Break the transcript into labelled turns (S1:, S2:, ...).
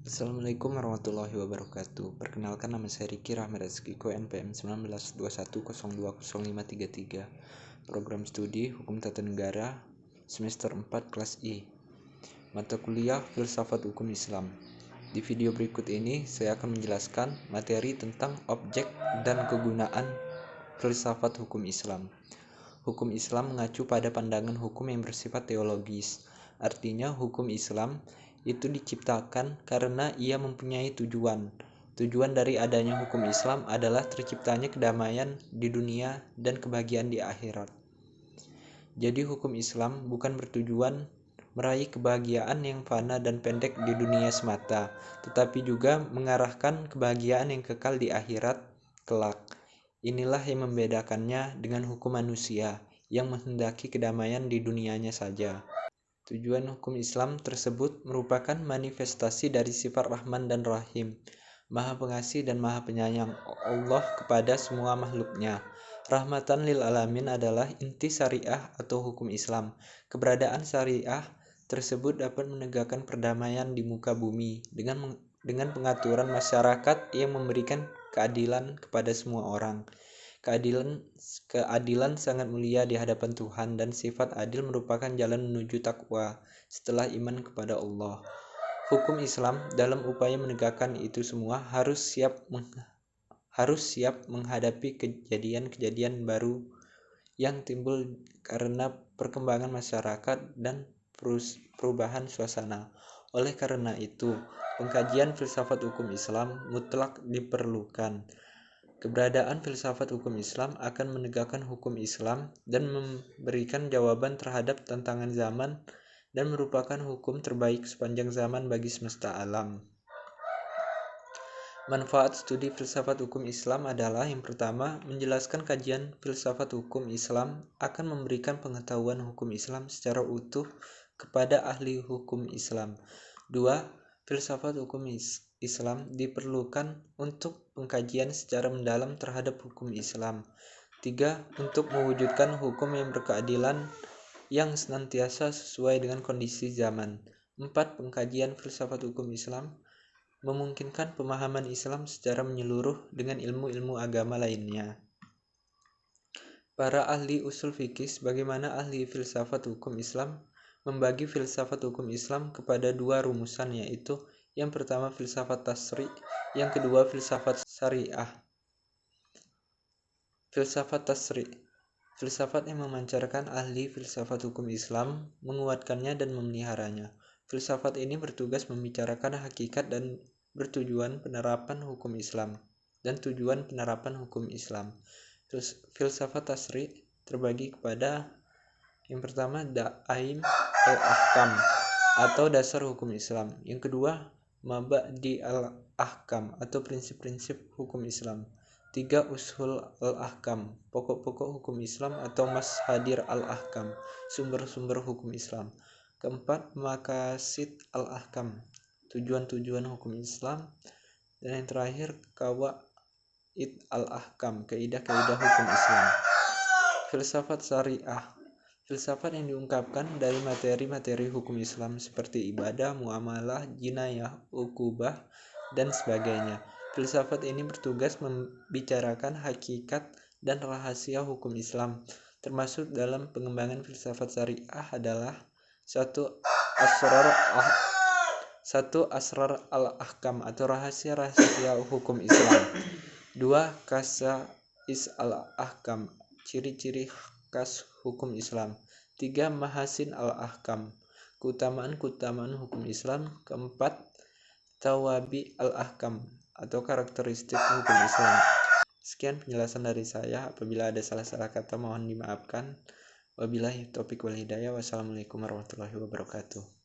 S1: Assalamualaikum warahmatullahi wabarakatuh. Perkenalkan, nama saya Riki Rahmat Rizkiko, NPM 1921010533. Program studi Hukum Tata Negara semester 4 kelas I. Mata kuliah Filsafat Hukum Islam. Di video berikut ini saya akan menjelaskan materi tentang objek dan kegunaan filsafat hukum Islam. Hukum Islam mengacu pada pandangan hukum yang bersifat teologis. Artinya, hukum Islam itu diciptakan karena ia mempunyai tujuan. Tujuan dari adanya hukum Islam adalah terciptanya kedamaian di dunia dan kebahagiaan di akhirat. Jadi hukum Islam bukan bertujuan meraih kebahagiaan yang fana dan pendek di dunia semata, tetapi juga mengarahkan kebahagiaan yang kekal di akhirat kelak. Inilah yang membedakannya dengan hukum manusia yang menghendaki kedamaian di dunianya saja. Tujuan hukum Islam tersebut merupakan manifestasi dari sifat Rahman dan Rahim, Maha Pengasih dan Maha Penyayang Allah kepada semua makhluknya. Rahmatan lil alamin adalah inti syariah atau hukum Islam. Keberadaan syariah tersebut dapat menegakkan perdamaian di muka bumi dengan pengaturan masyarakat yang memberikan keadilan kepada semua orang. Keadilan sangat mulia di hadapan Tuhan, dan sifat adil merupakan jalan menuju takwa setelah iman kepada Allah. Hukum Islam dalam upaya menegakkan itu semua harus siap menghadapi kejadian-kejadian baru yang timbul karena perkembangan masyarakat dan perubahan suasana. Oleh karena itu, pengkajian filsafat hukum Islam mutlak diperlukan. Keberadaan filsafat hukum Islam akan menegakkan hukum Islam dan memberikan jawaban terhadap tantangan zaman dan merupakan hukum terbaik sepanjang zaman bagi semesta alam. Manfaat studi filsafat hukum Islam adalah: yang pertama, menjelaskan kajian filsafat hukum Islam akan memberikan pengetahuan hukum Islam secara utuh kepada ahli hukum Islam. 2. Filsafat hukum Islam diperlukan untuk pengkajian secara mendalam terhadap hukum Islam. 3. Untuk mewujudkan hukum yang berkeadilan yang senantiasa sesuai dengan kondisi zaman. 4. Pengkajian filsafat hukum Islam memungkinkan pemahaman Islam secara menyeluruh dengan ilmu-ilmu agama lainnya. Para ahli usul fikih sebagaimana ahli filsafat hukum Islam membagi filsafat hukum Islam kepada dua rumusan, yaitu yang pertama filsafat tasri', yang kedua filsafat syariah. Filsafat tasri', filsafat yang memancarkan ahli filsafat hukum Islam, menguatkannya dan memeliharanya. Filsafat ini bertugas membicarakan hakikat dan bertujuan penerapan hukum Islam dan tujuan penerapan hukum Islam. Filsafat tasri' terbagi kepada yang pertama da'aim al-ahkam atau dasar hukum Islam. Yang kedua mabadi al-ahkam atau prinsip-prinsip hukum Islam. 3. Ushul al-ahkam, pokok-pokok hukum Islam atau mashadir al-ahkam, sumber-sumber hukum Islam. 4. Maqasid al-ahkam, tujuan-tujuan hukum Islam. Dan yang terakhir qawaid al-ahkam, kaidah-kaidah hukum Islam. Filsafat syariah, filsafat yang diungkapkan dari materi-materi hukum Islam seperti ibadah, muamalah, jinayah, ukubah, dan sebagainya. Filsafat ini bertugas membicarakan hakikat dan rahasia hukum Islam. Termasuk dalam pengembangan filsafat syariah adalah 1. Asrar al-ahkam atau rahasia-rahasia hukum Islam. 2. Khasa'is al-ahkam, ciri-ciri khas hukum Islam. 3. Mahasin al-ahkam, keutamaan-keutamaan hukum Islam. 4. Tawabi al-ahkam atau karakteristik hukum Islam. Sekian penjelasan dari saya. Apabila ada salah-salah kata mohon dimaafkan. Wabillahi taufiq wal hidayah. Wassalamualaikum warahmatullahi wabarakatuh.